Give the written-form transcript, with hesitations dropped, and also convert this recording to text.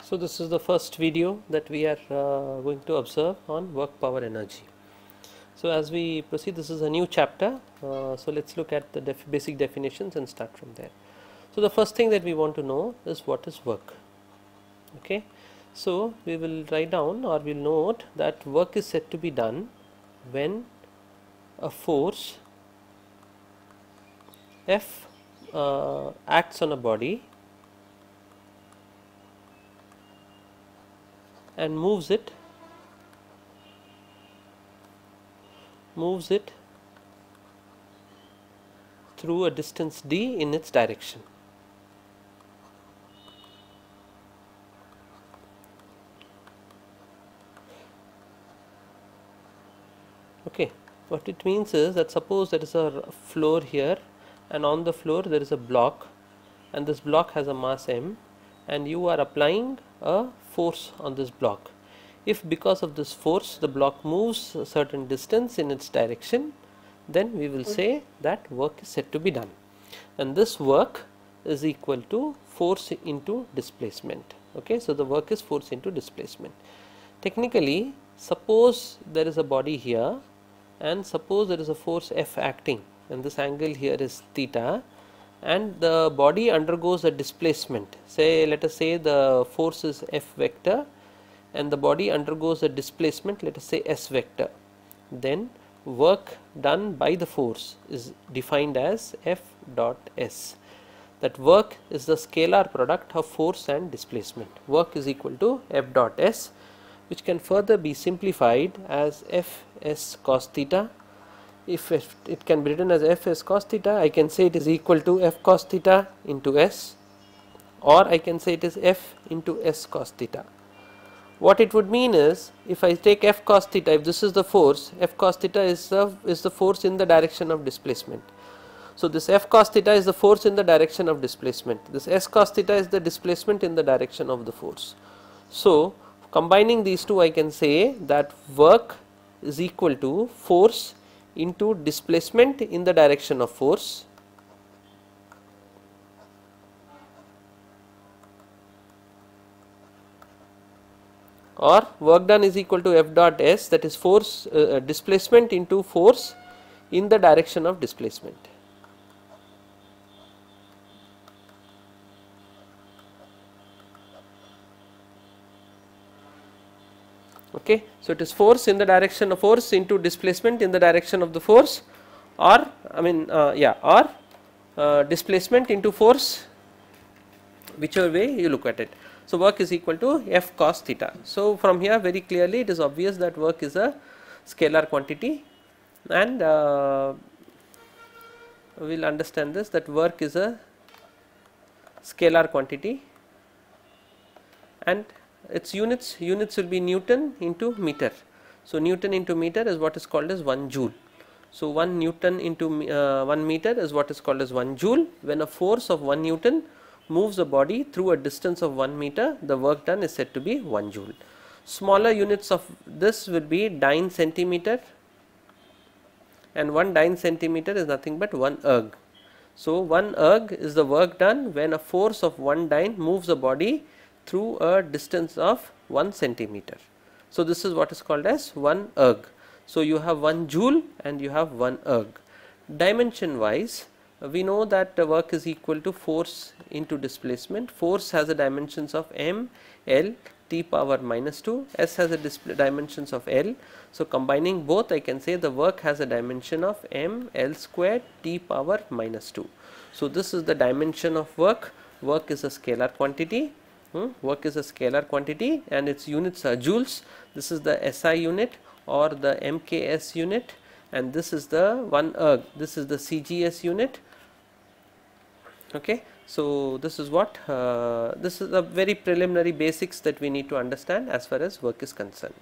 So this is the first video that we are going to observe on work, power, energy. So as we proceed, this is a new chapter. So let's look at the basic definitions and start from there. So the first thing that we want to know is what is work. Okay. So we will write down or we will note that work is said to be done when a force F acts on a body and moves it through a distance d in its direction. Okay, what it means is that suppose there is a floor here and on the floor there is a block and this block has a mass m and you are applying a force on this block. If because of this force the block moves a certain distance in its direction, then we will say that work is said to be done, and this work is equal to force into displacement. Okay, so the work is force into displacement. Technically, suppose there is a body here and suppose there is a force F acting and this angle here is theta, and the body undergoes a displacement. Say, let us say the force is F vector and the body undergoes a displacement, let us say S vector. Then work done by the force is defined as F dot S. That work is the scalar product of force and displacement. Work is equal to F dot S, which can further be simplified as F S cos theta. If it can be written as F S cos theta, I can say it is equal to F cos theta into S, or I can say it is F into S cos theta. What it would mean is, if I take F cos theta, if this is the force, F cos theta is the force in the direction of displacement. So this F cos theta is the force in the direction of displacement. This S cos theta is the displacement in the direction of the force. So combining these two, I can say that work is equal to force into displacement in the direction of force, or work done is equal to F dot S, that is force displacement into force in the direction of displacement. Okay, so it is force in the direction of force into displacement in the direction of the force, or displacement into force, whichever way you look at it. So work is equal to F cos theta. So from here very clearly it is obvious that work is a scalar quantity, and we will understand this, that work is a scalar quantity and its units will be Newton into meter. So Newton into meter is what is called as 1 joule. So 1 Newton into 1 meter is what is called as 1 joule. When a force of 1 Newton moves a body through a distance of 1 meter, the work done is said to be 1 joule. Smaller units of this will be dyne centimeter, and 1 dyne centimeter is nothing but 1 erg. So 1 erg is the work done when a force of 1 dyne moves a body through a distance of 1 centimeter. So this is what is called as 1 erg. So you have 1 joule and you have 1 erg. Dimension wise, we know that the work is equal to force into displacement. Force has a dimensions of m, l, t power minus 2, s has a dimensions of l. So combining both, I can say the work has a dimension of m, l squared, t power minus 2. So this is the dimension of work. Work is a scalar quantity. Work is a scalar quantity and its units are joules. This is the SI unit or the MKS unit, and this is the 1 erg, this is the CGS unit. Okay, so this is what this is the very preliminary basics that we need to understand as far as work is concerned.